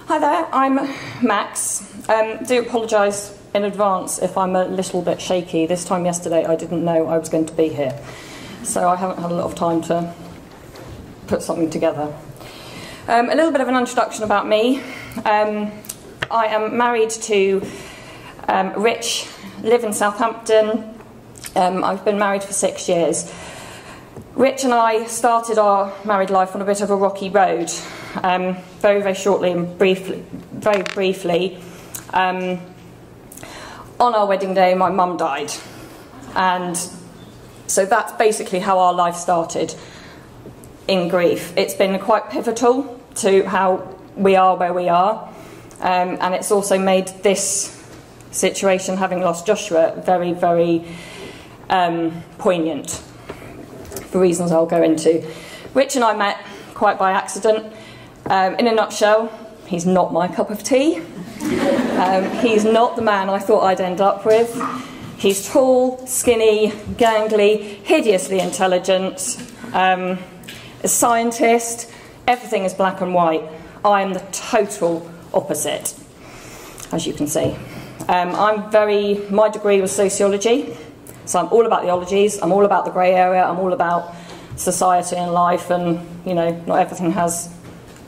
Hi there, I'm Max. Do apologise in advance if I'm a little bit shaky. This time yesterday I didn't know I was going to be here, so I haven't had a lot of time to put something together. A little bit of an introduction about me. I am married to Rich, live in Southampton. I've been married for 6 years. Rich and I started our married life on a bit of a rocky road. Very, very shortly and very briefly, on our wedding day, my mum died. And so that's basically how our life started, in grief. It's been quite pivotal to how we are where we are. And it's also made this situation, having lost Joshua, very, very poignant, for reasons I'll go into. Rich and I met quite by accident. In a nutshell, he's not my cup of tea. He's not the man I thought I'd end up with. He's tall, skinny, gangly, hideously intelligent, a scientist. Everything is black and white. I am the total opposite, as you can see. My degree was sociology, so I'm all about the ologies, I'm all about the grey area, I'm all about society and life, and, you know, not everything has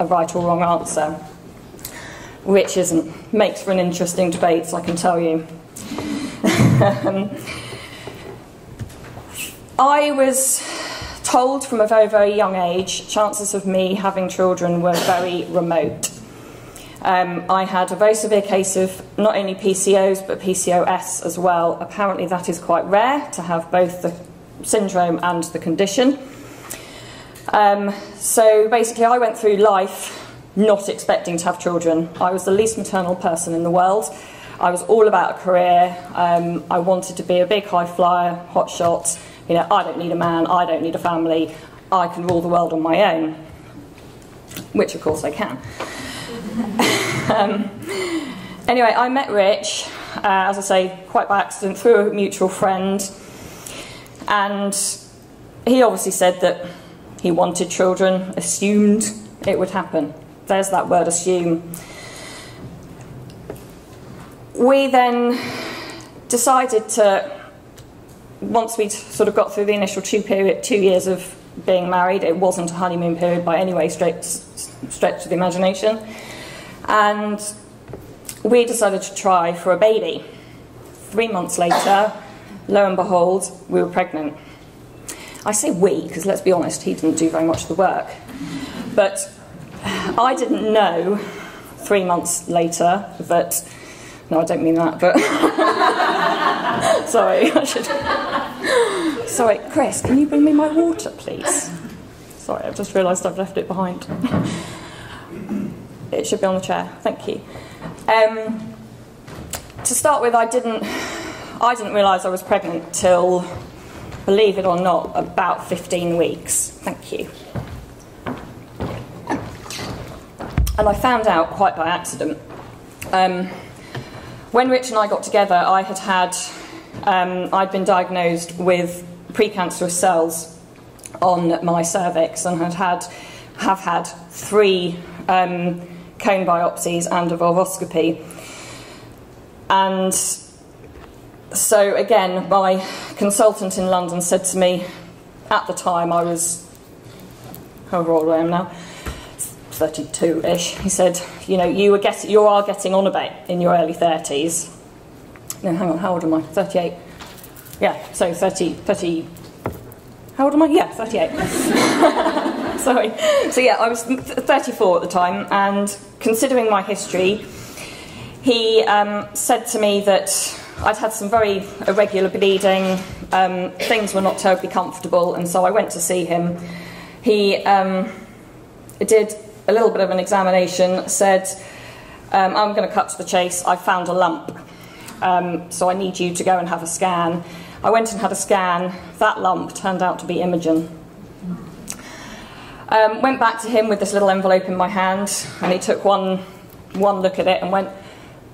a right or wrong answer. Which makes for an interesting debate, so I can tell you. I was told from a very, very young age, chances of me having children were very remote. I had a very severe case of not only PCOS, but PCOS as well. Apparently that is quite rare, to have both the syndrome and the condition. So basically I went through life not expecting to have children. I was the least maternal person in the world. I was all about a career. I wanted to be a big high flyer, hot shot. You know, I don't need a man, I don't need a family. I can rule the world on my own. Which of course I can. Anyway, I met Rich, as I say, quite by accident, through a mutual friend. And he obviously said that he wanted children, assumed it would happen. There's that word, assume. We then decided to, once we'd sort of got through the initial 2 years of being married, it wasn't a honeymoon period by any way stretch of the imagination, and we decided to try for a baby. 3 months later, lo and behold, we were pregnant. I say we, because let's be honest, he didn't do very much of the work. But I didn't know 3 months later that, no, I don't mean that, but sorry, I should. Sorry, Chris, can you bring me my water, please? Sorry, I've just realised I've left it behind. It should be on the chair, thank you. To start with, I didn't realise I was pregnant till, believe it or not, about 15 weeks. Thank you. And I found out quite by accident. When Rich and I got together, I'd been diagnosed with precancerous cells on my cervix and have had 3 cone biopsies and a vulvoscopy. And so again, my consultant in London said to me, at the time I was, however old I am now, 32-ish, he said, you know, you are getting on a bit in your early 30s. No, hang on, how old am I? 38. Yeah, so 30, how old am I? Yeah, 38. Sorry. So yeah, I was 34 at the time, and considering my history, he said to me that I'd had some very irregular bleeding, things were not terribly comfortable, and so I went to see him. He did a little bit of an examination, said, I'm going to cut to the chase, I found a lump, so I need you to go and have a scan. I went and had a scan. That lump turned out to be Imogen. Went back to him with this little envelope in my hand, and he took one look at it and went,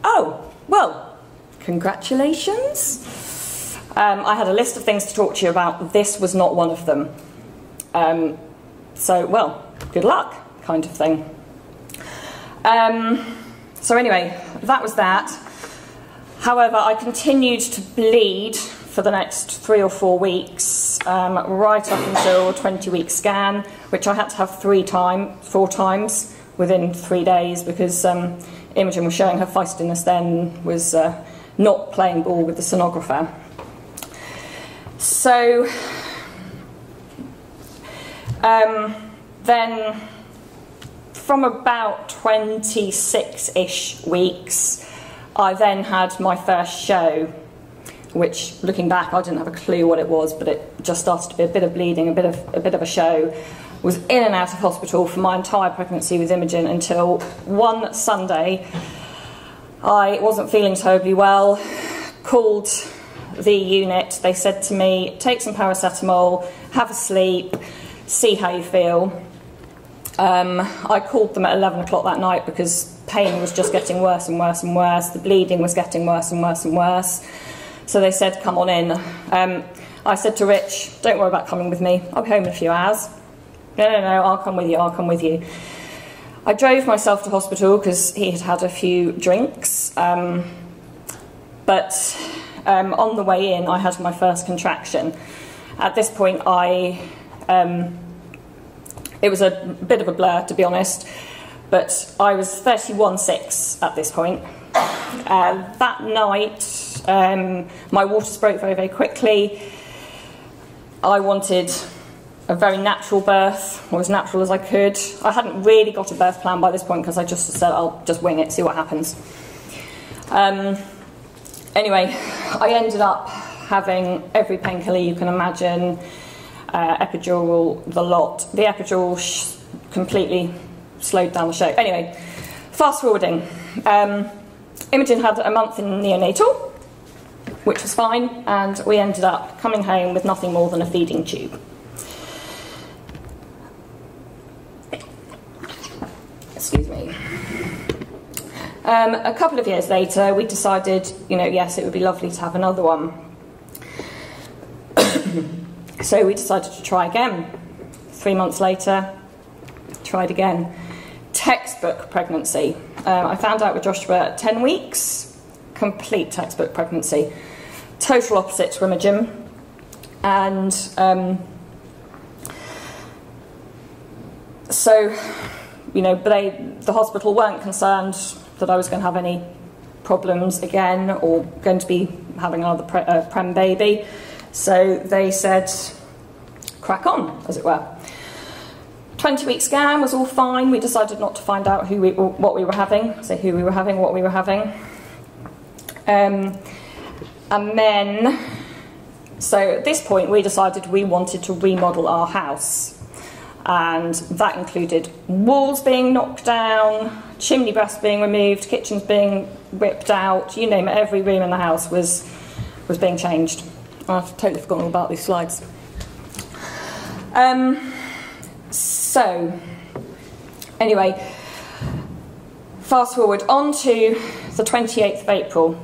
oh, well, congratulations. I had a list of things to talk to you about. This was not one of them. So, well, good luck, kind of thing. So anyway, that was that. However, I continued to bleed for the next 3 or 4 weeks, right up until a 20-week scan, which I had to have 4 times within 3 days, because Imogen was showing her feistiness then, was not playing ball with the sonographer. So then from about 26-ish weeks, I then had my first show, which, looking back, I didn't have a clue what it was, but it just started to be a bit of bleeding, a bit of a show. Was in and out of hospital for my entire pregnancy with Imogen until one Sunday I wasn't feeling terribly well, called the unit. They said to me, take some paracetamol, have a sleep, see how you feel. I called them at 11 o'clock that night because pain was just getting worse and worse and worse. The bleeding was getting worse and worse and worse. So they said, come on in. I said to Rich, don't worry about coming with me. I'll be home in a few hours. No, I'll come with you, I'll come with you. I drove myself to hospital because he had had a few drinks. But on the way in, I had my first contraction. At this point, it was a bit of a blur, to be honest, but I was 31.6 at this point. That night, my waters broke very, very quickly. I wanted a very natural birth, or as natural as I could. I hadn't really got a birth plan by this point because I just said, I'll just wing it, see what happens. Anyway, I ended up having every painkiller you can imagine, epidural, the lot. The epidural completely slowed down the show. Anyway, fast forwarding. Imogen had a month in neonatal, which was fine, and we ended up coming home with nothing more than a feeding tube. Excuse me. A couple of years later, we decided, yes, it would be lovely to have another one. So we decided to try again. 3 months later, tried again. Textbook pregnancy. I found out with Joshua at 10 weeks, complete textbook pregnancy. Total opposites from Imogen. And so, the hospital weren't concerned that I was going to have any problems again or going to be having another prem baby. So they said, crack on, as it were. 20-week scan was all fine. We decided not to find out what we were having. So who we were having, what we were having. And then, so at this point, we decided we wanted to remodel our house. And that included walls being knocked down, chimney breasts being removed, kitchens being ripped out, you name it, every room in the house was being changed. I've totally forgotten all about these slides. So, anyway, fast forward on to the 28th of April.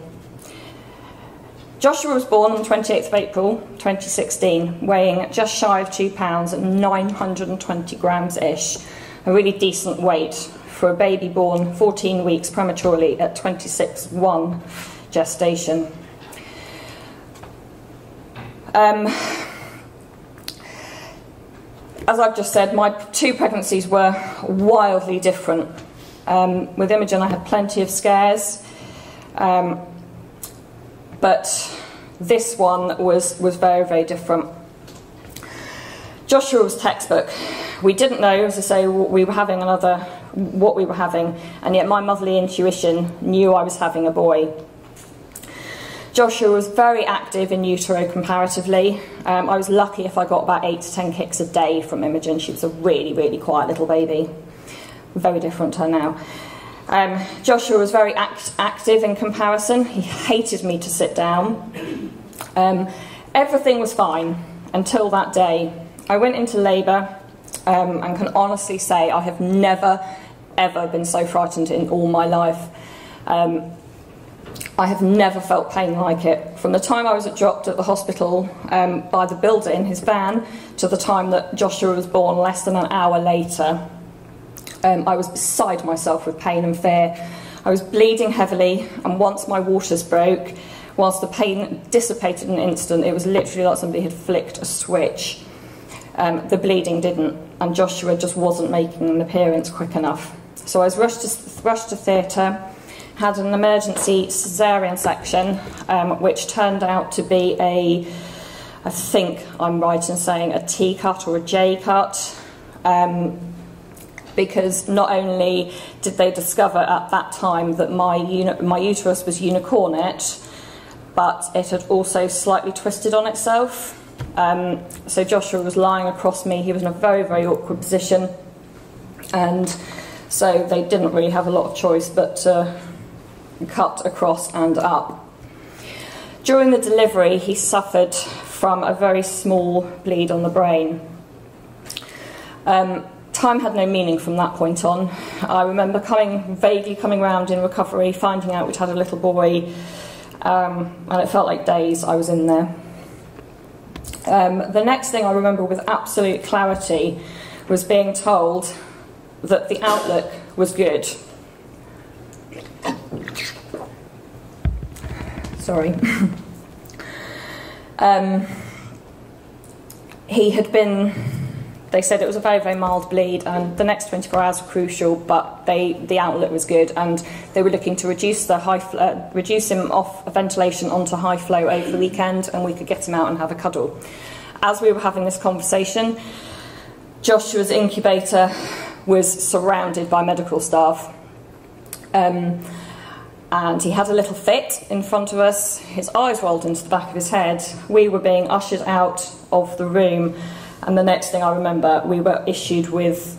Joshua was born on the 28th of April 2016, weighing just shy of 2 pounds and 920 grams-ish, a really decent weight for a baby born 14 weeks prematurely at 26.1 gestation. As I've just said, my 2 pregnancies were wildly different. With Imogen, I had plenty of scares. But this one was very, very different. Joshua was textbook. We didn't know, as I say, what we were having, and yet my motherly intuition knew I was having a boy. Joshua was very active in utero comparatively. I was lucky if I got about 8 to 10 kicks a day from Imogen. She was a really, really quiet little baby. Very different to her now. Joshua was very active in comparison. He hated me to sit down. Everything was fine until that day. I went into labour and can honestly say I have never, ever been so frightened in all my life. I have never felt pain like it. From the time I was dropped at the hospital by the builder in his van to the time that Joshua was born, less than an hour later, I was beside myself with pain and fear. I was bleeding heavily, and once my waters broke, whilst the pain dissipated in an instant, it was literally like somebody had flicked a switch. The bleeding didn't, and Joshua just wasn't making an appearance quick enough. So I was rushed to theatre, had an emergency caesarean section, which turned out to be I think I'm right in saying, a T cut or a J cut. Because not only did they discover at that time that my uterus was unicornate, but it had also slightly twisted on itself. So Joshua was lying across me. He was in a very, very awkward position. And so they didn't really have a lot of choice but to cut across and up. During the delivery, he suffered from a very small bleed on the brain. Time had no meaning from that point on. I remember vaguely coming round in recovery, finding out we'd had a little boy, and it felt like days I was in there. The next thing I remember with absolute clarity was being told that the outlook was good. Sorry. They said it was a very, very mild bleed, and the next 24 hours were crucial, but the outlook was good, and they were looking to reduce him off ventilation onto high flow over the weekend, and we could get him out and have a cuddle. As we were having this conversation, Joshua's incubator was surrounded by medical staff, and he had a little fit in front of us. His eyes rolled into the back of his head. We were being ushered out of the room. And the next thing I remember, we were issued with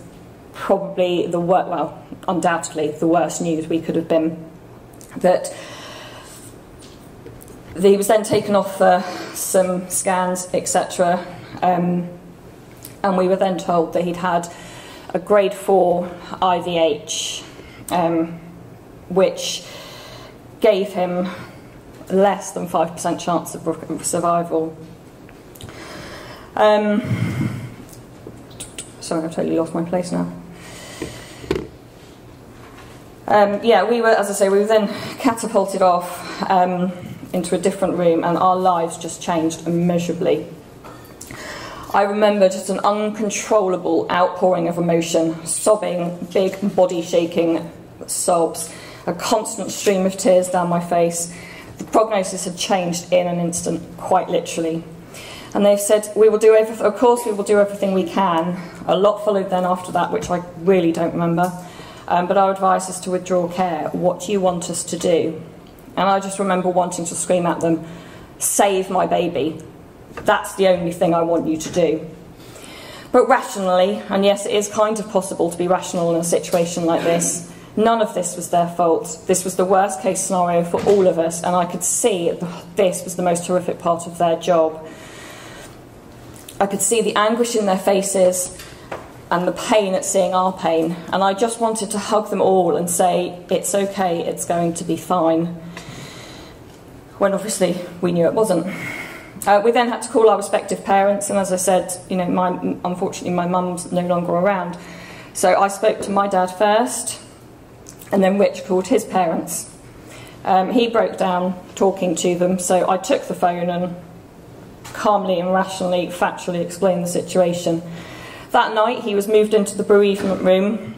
probably undoubtedly the worst news we could have been. That he was then taken off for some scans, etc. And we were then told that he'd had a grade 4 IVH, which gave him less than 5% chance of survival. Sorry, I've totally lost my place now. We were then catapulted off into a different room, and our lives just changed immeasurably. I remember just an uncontrollable outpouring of emotion, sobbing, big body shaking sobs, a constant stream of tears down my face. The prognosis had changed in an instant, quite literally. And they've said, of course we will do everything we can. A lot followed then after that, which I really don't remember. But our advice is to withdraw care. What do you want us to do? And I just remember wanting to scream at them, save my baby. That's the only thing I want you to do. But rationally, and yes, it is kind of possible to be rational in a situation like this, none of this was their fault. This was the worst case scenario for all of us, and I could see this was the most horrific part of their job. I could see the anguish in their faces and the pain at seeing our pain, and I just wanted to hug them all and say, it's okay, it's going to be fine, when obviously we knew it wasn't. We then had to call our respective parents, and as I said, unfortunately my mum's no longer around, so I spoke to my dad first, and then Rich called his parents. He broke down talking to them, so I took the phone and calmly and rationally, factually explained the situation. That night he was moved into the bereavement room.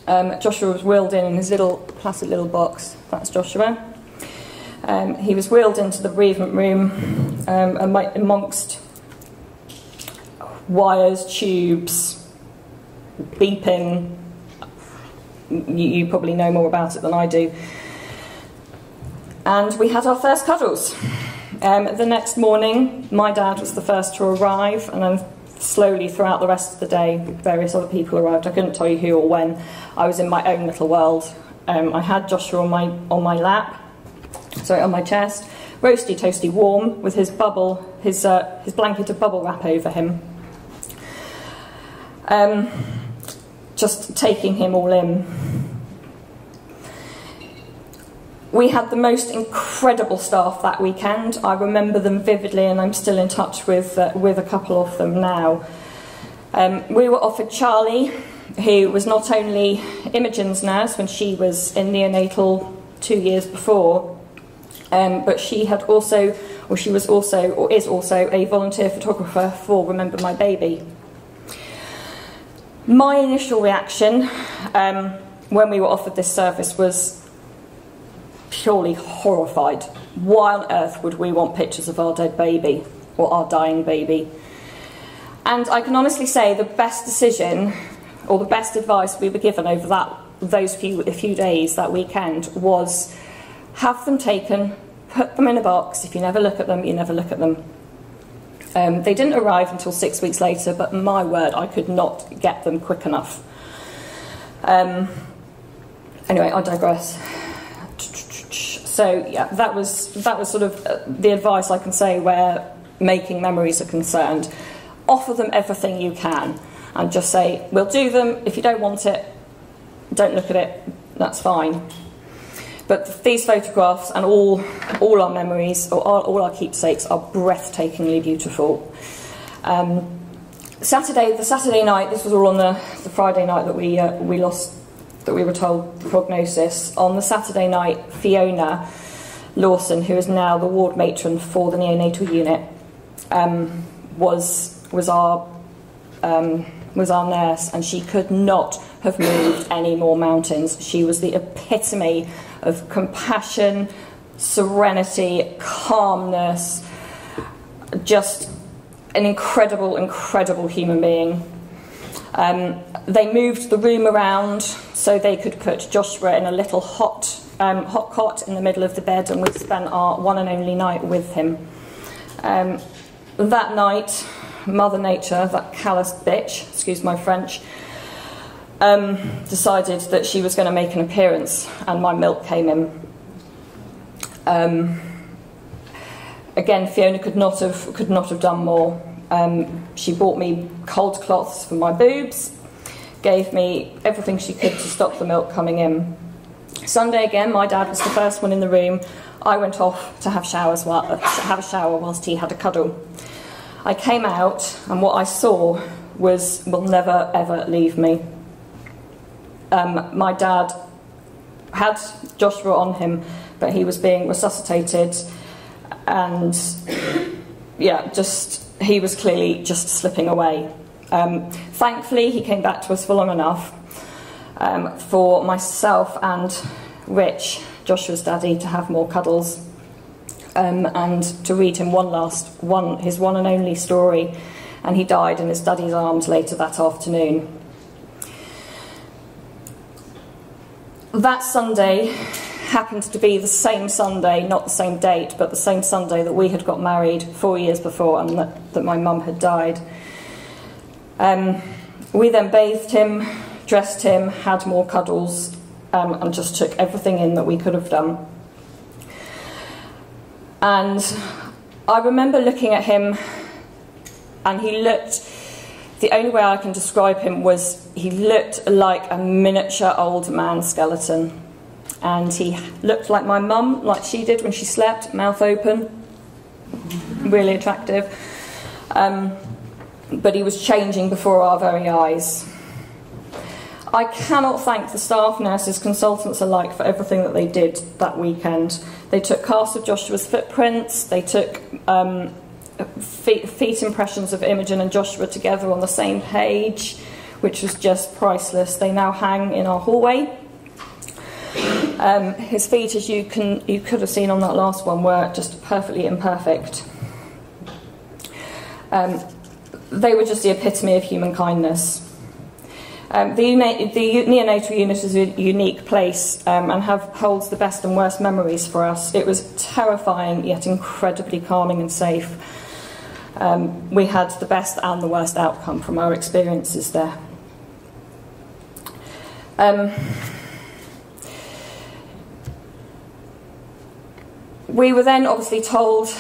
Joshua was wheeled in his little plastic little box. That's Joshua. He was wheeled into the bereavement room amongst wires, tubes, beeping. You probably know more about it than I do. And we had our first cuddles. The next morning, my dad was the first to arrive, and then slowly throughout the rest of the day, various other people arrived. I couldn't tell you who or when. I was in my own little world. I had Joshua on my lap, on my chest, roasty, toasty, warm, with his blanket of bubble wrap over him. Just taking him all in. We had the most incredible staff that weekend. I remember them vividly, and I'm still in touch with a couple of them now. We were offered Charlie, who was not only Imogen's nurse when she was in neonatal 2 years before, but she had also, or she was also, or is also, a volunteer photographer for Remember My Baby. My initial reaction when we were offered this service was purely horrified. Why on earth would we want pictures of our dead baby or our dying baby? And I can honestly say the best decision or the best advice we were given over those few days, that weekend, was have them taken, put them in a box. If you never look at them, you never look at them. They didn't arrive until 6 weeks later, but my word, I could not get them quick enough. Anyway, I digress. So yeah, that was sort of the advice I can say where making memories are concerned. Offer them everything you can, and just say, we'll do them. If you don't want it, don't look at it. That's fine. But these photographs and all our memories, or all our keepsakes, are breathtakingly beautiful. The Saturday night, this was all on the Friday night that we lost, that we were told the prognosis. On the Saturday night, Fiona Lawson, who is now the ward matron for the neonatal unit, was our nurse, and she could not have moved any more mountains. She was the epitome of compassion, serenity, calmness, just an incredible, incredible human being. They moved the room around so they could put Joshua in a little hot cot in the middle of the bed, and we spent our one and only night with him. That night, Mother Nature, that callous bitch, excuse my French, decided that she was going to make an appearance, and my milk came in. Again, Fiona could not have done more. She bought me cold cloths for my boobs, gave me everything she could to stop the milk coming in. Sunday again, my dad was the first one in the room. I went off to have a shower whilst he had a cuddle. I came out, and what I saw will never ever leave me. My dad had Joshua on him, but he was being resuscitated, and yeah, he was clearly just slipping away. Thankfully, he came back to us for long enough for myself and Rich, Joshua's daddy, to have more cuddles. And to read him his one and only story, and he died in his daddy's arms later that afternoon. That Sunday happened to be the same Sunday, not the same date, but the same Sunday that we had got married 4 years before, and that my mum had died. We then bathed him, dressed him, had more cuddles, and just took everything in that we could have done. And I remember looking at him, and the only way I can describe him was he looked like a miniature old man skeleton. And he looked like my mum, like she did when she slept, mouth open, really attractive. But he was changing before our very eyes. I cannot thank the staff, nurses, consultants alike for everything that they did that weekend. They took casts of Joshua's footprints, they took feet impressions of Imogen and Joshua together on the same page, which was just priceless. They now hang in our hallway. His feet, as you could have seen on that last one, were just perfectly imperfect. They were just the epitome of human kindness. The neonatal unit is a unique place and holds the best and worst memories for us. It was terrifying, yet incredibly calming and safe. We had the best and the worst outcome from our experiences there. We were then obviously told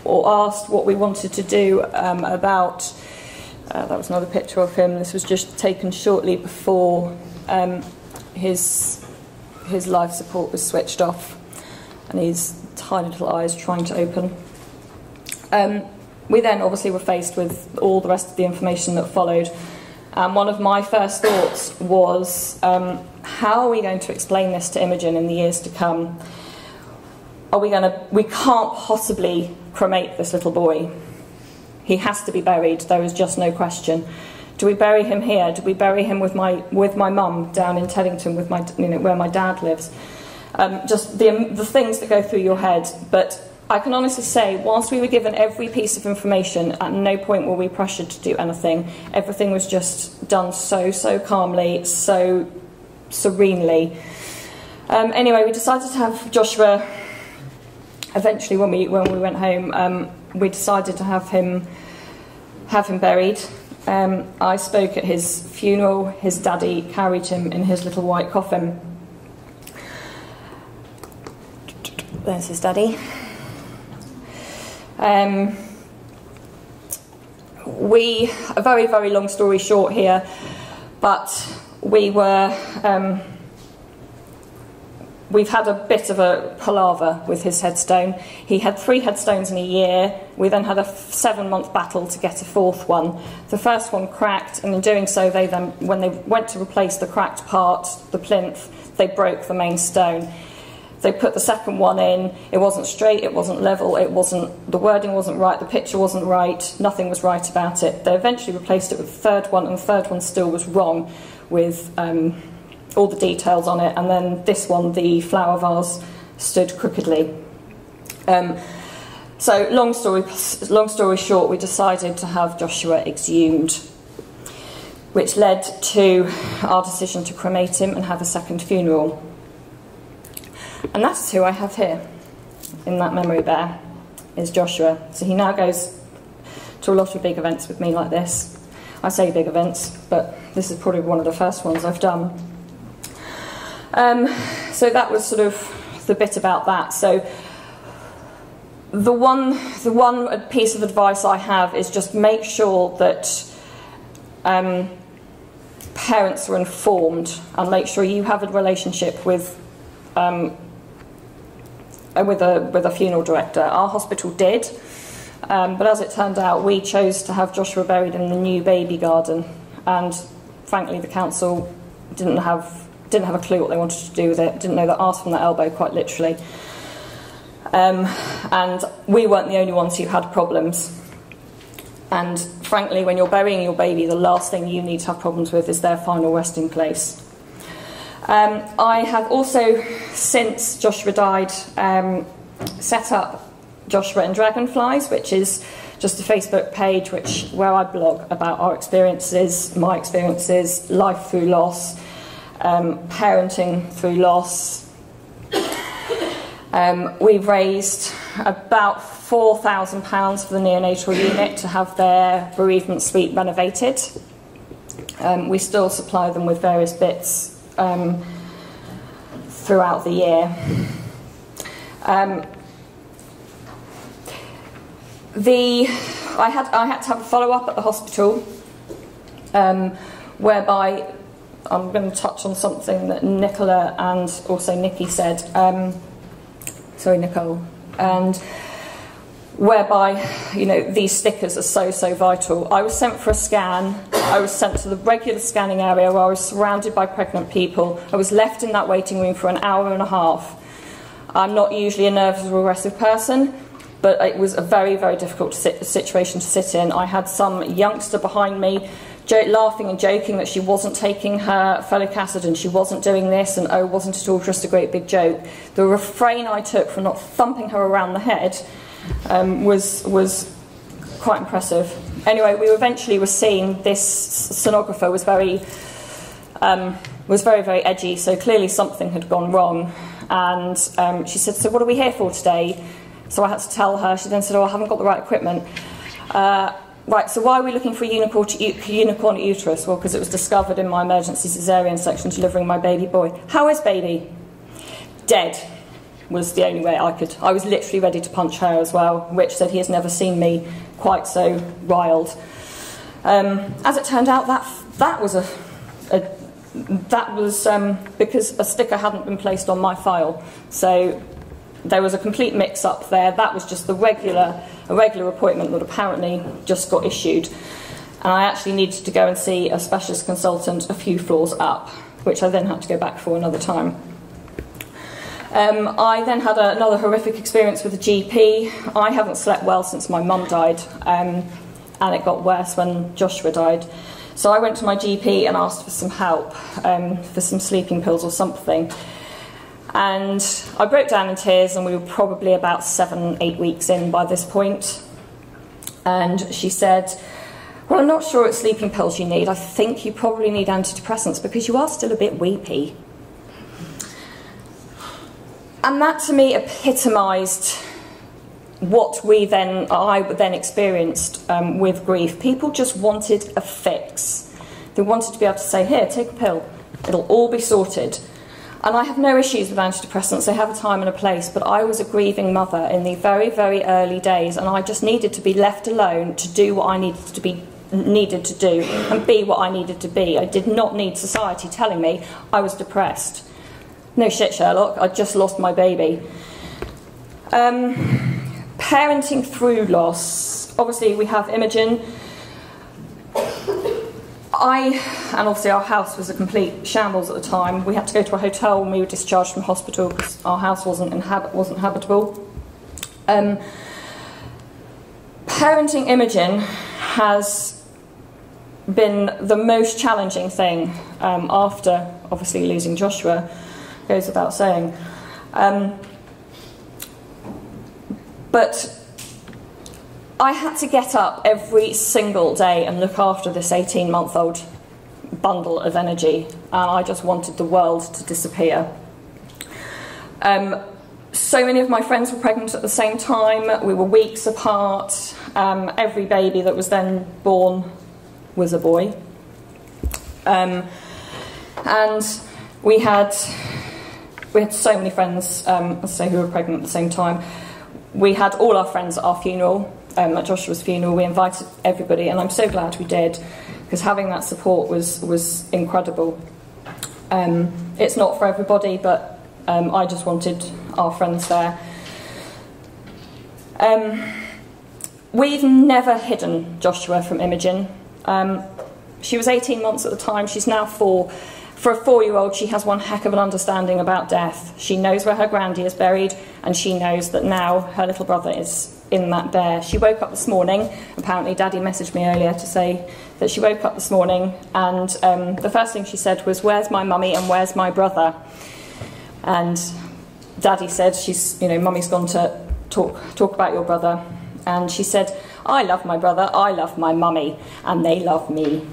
or asked what we wanted to do about... that was another picture of him. This was just taken shortly before his life support was switched off, and his tiny little eyes trying to open. We then obviously were faced with all the rest of the information that followed, And one of my first thoughts was, how are we going to explain this to Imogen in the years to come? We can't possibly cremate this little boy. He has to be buried. There is just no question. Do we bury him here? Do we bury him with my mum down in Teddington, with my, where my dad lives? Just the things that go through your head. But I can honestly say, whilst we were given every piece of information, at no point were we pressured to do anything. Everything was just done so calmly, so serenely. Anyway, we decided to have Joshua. Eventually, when we went home, we decided to have him buried. I spoke at his funeral. His daddy carried him in his little white coffin. There's his daddy. A very, very long story short here, but we've had a bit of a palaver with his headstone. He had 3 headstones in a year. We then had a 7-month battle to get a 4th one. The first one cracked, and in doing so, when they went to replace the cracked part, the plinth, they broke the main stone. They put the second one in. It wasn't straight, it wasn't level, the wording wasn't right, the picture wasn't right, nothing was right about it. They eventually replaced it with the 3rd one, and the 3rd one still was wrong with all the details on it. And then this one, the flower vase, stood crookedly. So long story short, we decided to have Joshua exhumed, which led to our decision to cremate him and have a second funeral. And that's who I have here in that memory bear, is Joshua. So he now goes to a lot of big events with me like this. I say big events, but this is probably one of the first ones I've done. So that was sort of the bit about that. So the one piece of advice I have is just make sure that parents are informed, and make sure you have a relationship with a funeral director. Our hospital did, but as it turned out, we chose to have Joshua buried in the new baby garden, and frankly, the council didn't have a clue what they wanted to do with it. Didn't know their arse from their elbow, quite literally. And we weren't the only ones who had problems. And frankly, when you're burying your baby, the last thing you need to have problems with is their final resting place. I have also, since Joshua died, set up Joshua and Dragonflies, which is just a Facebook page where I blog about our experiences, my experiences, life through loss, parenting through loss. We've raised about £4,000 for the neonatal unit to have their bereavement suite renovated. We still supply them with various bits throughout the year. I had to have a follow-up at the hospital, whereby I'm going to touch on something that Nicola and also Nikki said. Nicole, and whereby, these stickers are so vital. I was sent for a scan. I was sent to the regular scanning area where I was surrounded by pregnant people. I was left in that waiting room for an hour and a half. I'm not usually a nervous or aggressive person, but it was a very, very difficult situation to sit in. I had some youngster behind me laughing and joking that she wasn't taking her folic acid and she wasn't doing this, and oh, wasn't it all just a great big joke. The refrain I took for not thumping her around the head was quite impressive. Anyway, we eventually were seen. This sonographer was very, very edgy, so clearly something had gone wrong. And she said, "So what are we here for today?" So I had to tell her. She then said, "Oh, I haven't got the right equipment." Right, so why are we looking for a unicorn uterus? Well, because it was discovered in my emergency caesarean section delivering my baby boy. How is baby? Dead was the only way I could. I was literally ready to punch her as well. Rich said he has never seen me quite so riled. As it turned out, that was because a sticker hadn't been placed on my file. So there was a complete mix-up there. That was just a regular appointment that apparently just got issued. and I actually needed to go and see a specialist consultant a few floors up, which I then had to go back for another time. I then had another horrific experience with a GP. I haven't slept well since my mum died, and it got worse when Joshua died. So I went to my GP and asked for some help, for some sleeping pills or something. And I broke down in tears, and we were probably about 7-8 weeks in by this point. And she said, well, I'm not sure it's sleeping pills you need. I think you probably need antidepressants because you are still a bit weepy. And that to me epitomised what I then experienced with grief. People just wanted a fix. They wanted to be able to say, here, take a pill. It'll all be sorted. And I have no issues with antidepressants. They have a time and a place. But I was a grieving mother in the very, very early days, and I just needed to be left alone to do what I needed to do and be what I needed to be. I did not need society telling me I was depressed. No shit, Sherlock, I just lost my baby. Parenting through loss. Obviously, we have Imogen. And obviously our house was a complete shambles at the time. We had to go to a hotel when we were discharged from hospital because our house wasn't habitable. Parenting Imogen has been the most challenging thing after, obviously, losing Joshua, goes without saying. But I had to get up every single day and look after this 18-month-old bundle of energy, and I just wanted the world to disappear. So many of my friends were pregnant at the same time. We were weeks apart. Every baby that was then born was a boy. And we had so many friends, who were pregnant at the same time. We had all our friends at our funeral. At Joshua's funeral, we invited everybody, and I'm so glad we did, because having that support was incredible. It's not for everybody, but I just wanted our friends there. We've never hidden Joshua from Imogen. She was 18 months at the time, she's now 4. For a 4-year-old, she has one heck of an understanding about death. She knows where her granddie is buried, and she knows that now her little brother is in that bear. She woke up this morning, apparently Daddy messaged me earlier to say that she woke up this morning, and the first thing she said was, where's my mummy and where's my brother? And Daddy said, Mummy's gone to talk about your brother. And she said, I love my brother, I love my mummy, and they love me.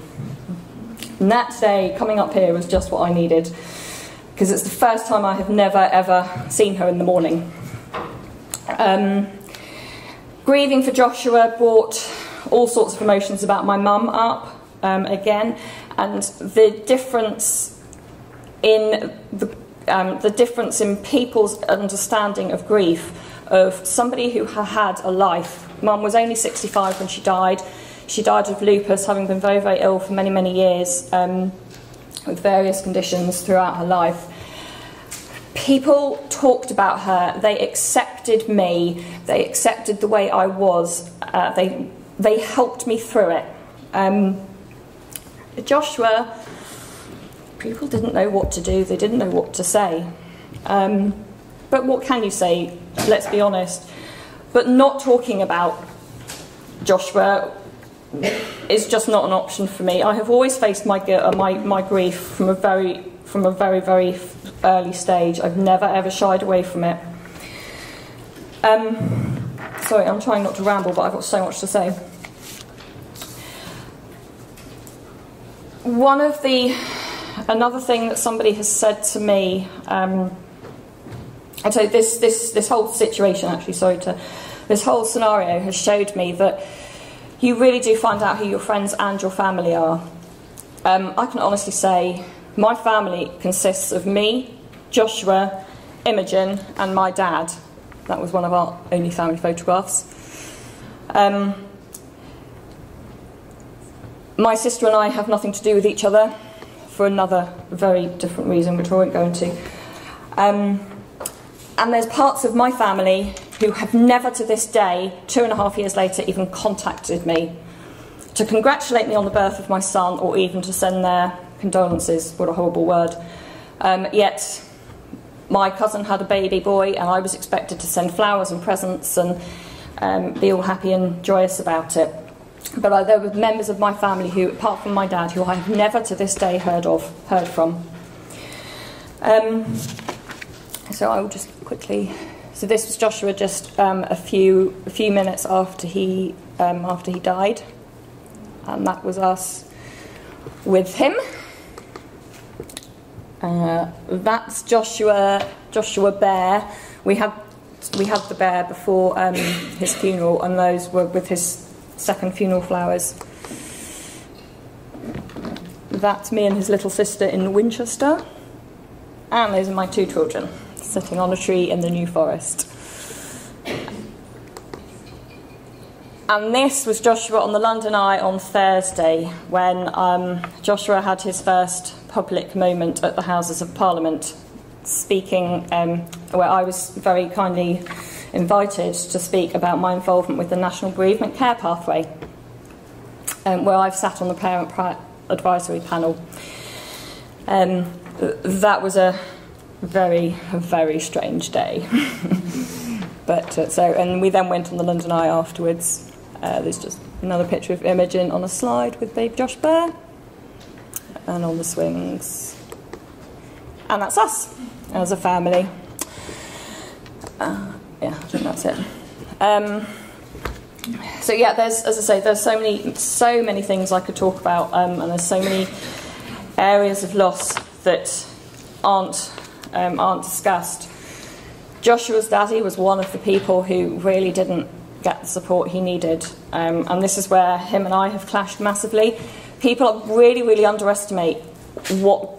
And that day, coming up here, was just what I needed, because it's the first time I have never, ever seen her in the morning. Grieving for Joshua brought all sorts of emotions about my mum up, again, and the difference in people's understanding of grief, of somebody who had a life. Mum was only 65 when she died. She died of lupus, having been very, very ill for many, many years, with various conditions throughout her life. People talked about her. They accepted me. They accepted the way I was. They helped me through it. Joshua, people didn't know what to do. They didn't know what to say. But what can you say? Let's be honest. But not talking about Joshua is just not an option for me. I have always faced my grief from a very, very early stage. I've never ever shied away from it. Sorry, I'm trying not to ramble, but I've got so much to say. Another thing that somebody has said to me, and so this whole situation, this whole scenario has showed me that you really do find out who your friends and your family are. I can honestly say my family consists of me, Joshua, Imogen, and my dad. That was one of our only family photographs. My sister and I have nothing to do with each other for another very different reason, which I won't go into. And there's parts of my family who have never to this day, 2.5 years later, even contacted me to congratulate me on the birth of my son, or even to send their condolences. What a horrible word. Yet my cousin had a baby boy, and I was expected to send flowers and presents and be all happy and joyous about it. But there were members of my family who, apart from my dad, who I have never to this day heard from. So I will just quickly. So this was Joshua just a few minutes after he died, and that was us with him. That's Joshua Bear. We had the bear before his funeral, and those were with his second funeral flowers. That's me and his little sister in Winchester, and those are my 2 children sitting on a tree in the New Forest. And this was Joshua on the London Eye on Thursday, when Joshua had his first public moment at the Houses of Parliament, speaking, where I was very kindly invited to speak about my involvement with the National Bereavement Care Pathway, where I've sat on the Parent Advisory Panel. That was a very strange day. But and we then went on the London Eye afterwards. There's just another picture of Imogen on a slide with baby Josh Bear, and on the swings. And that's us as a family. Yeah, I think that's it. So yeah, there's, as I say, there's so many things I could talk about, and there's so many areas of loss that aren't discussed. Joshua's daddy was one of the people who really didn't get the support he needed, and this is where him and I have clashed massively. People really underestimate what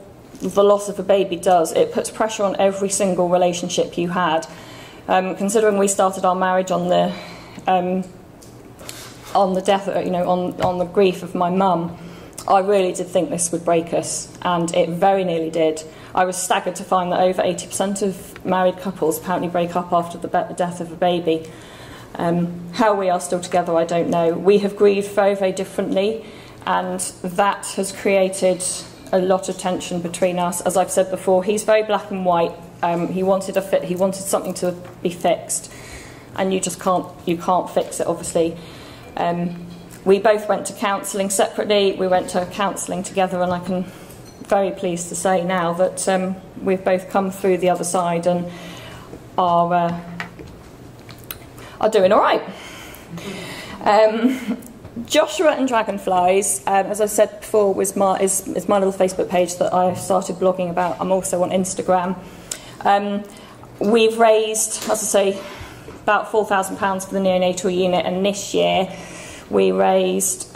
the loss of a baby does. It puts pressure on every single relationship you had. Considering we started our marriage on the death, on the grief of my mum, I really did think this would break us, and it very nearly did. I was staggered to find that over 80% of married couples apparently break up after the death of a baby. How we are still together, I don't know. We have grieved very differently, and that has created a lot of tension between us. As I've said before, he's very black and white. He wanted something to be fixed, and you can't fix it, obviously. We both went to counselling separately. We went to counselling together, and I can very pleased to say now that we've both come through the other side and are doing all right. Joshua and Dragonflies, as I said before, is my little Facebook page that I started blogging about. I'm also on Instagram. We've raised, as I say, about £4,000 for the neonatal unit, and this year we raised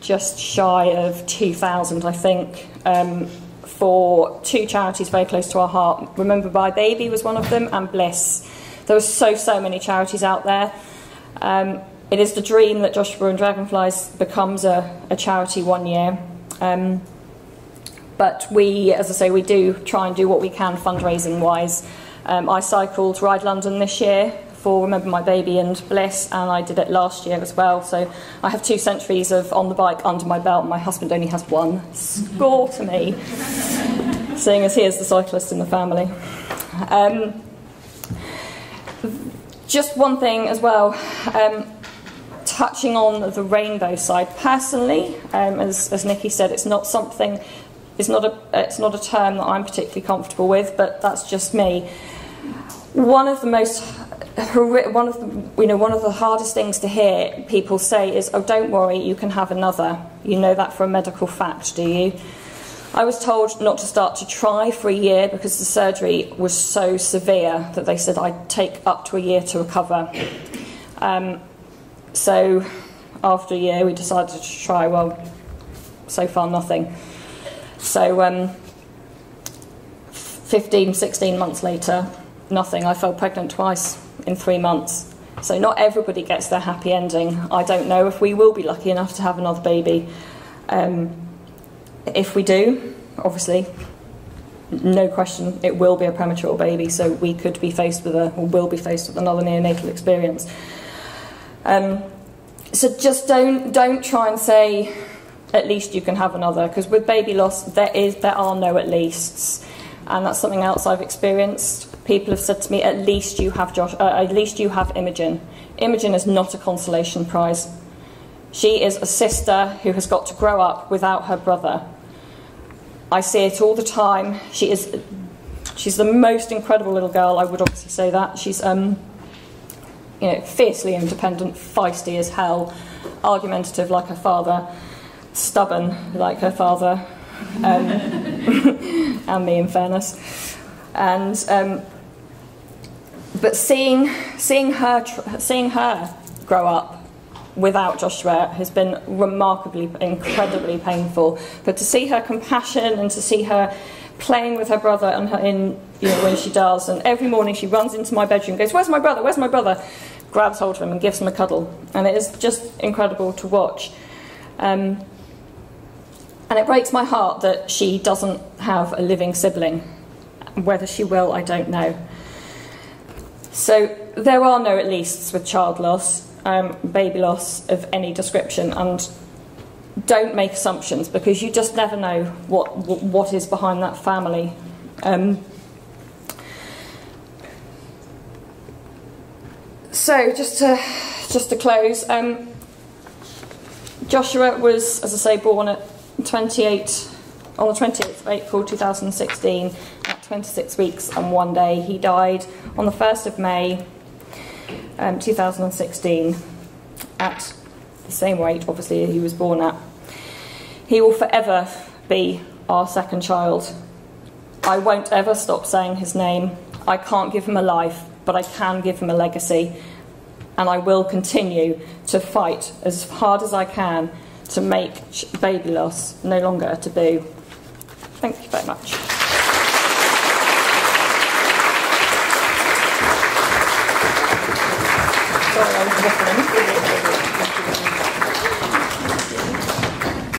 just shy of 2,000, I think, for 2 charities very close to our heart. Remember My Baby was one of them, and Bliss. There are so many charities out there. It is the dream that Joshua and Dragonflies becomes a charity one year. But we, as I say, we do try and do what we can fundraising-wise. I cycled Ride London this year for Remember My Baby and Bliss, and I did it last year as well. So I have 2 centuries of on the bike under my belt, and my husband only has 1. Score to me, seeing as he is the cyclist in the family. Just one thing as well, touching on the rainbow side. Personally, as Nikki said, it's not a term that I'm particularly comfortable with, but that's just me. One of the hardest things to hear people say is, "Oh, don't worry, you can have another." You know that for a medical fact, do you? I was told not to start to try for a year because the surgery was so severe that they said I'd take up to a year to recover. So after a year we decided to try. Well, so far nothing. So 15, 16 months later, nothing. I fell pregnant twice in 3 months. So not everybody gets their happy ending. I don't know if we will be lucky enough to have another baby. If we do, obviously, no question, it will be a premature baby, so we could be faced with will be faced with another neonatal experience. So just don't try and say, at least you can have another, because with baby loss there are no at leasts, and that's something else I've experienced. People have said to me, at least you have Imogen. Imogen is not a consolation prize. She is a sister who has got to grow up without her brother. I see it all the time. She's the most incredible little girl. I would obviously say that. She's fiercely independent, feisty as hell, argumentative like her father, stubborn like her father, and me in fairness. And but seeing her grow up without Joshua has been incredibly painful. But to see her compassion and to see her playing with her brother and when she does, and every morning she runs into my bedroom, goes, "Where's my brother? Where's my brother?" Grabs hold of him and gives him a cuddle, and it is just incredible to watch. And it breaks my heart that she doesn't have a living sibling. Whether she will, I don't know. So there are no at leasts with child loss, baby loss of any description, and don't make assumptions, because you just never know what is behind that family. So just to close, Joshua was, as I say, born at on the 28th of April 2016 at 26 weeks and 1 day. He died on the 1st of May 2016 at the same weight, obviously, he was born at. He will forever be our second child. I won't ever stop saying his name. I can't give him a life, but I can give him a legacy, and I will continue to fight as hard as I can to make baby loss no longer a taboo. Thank you very much. Sorry, I was waffling.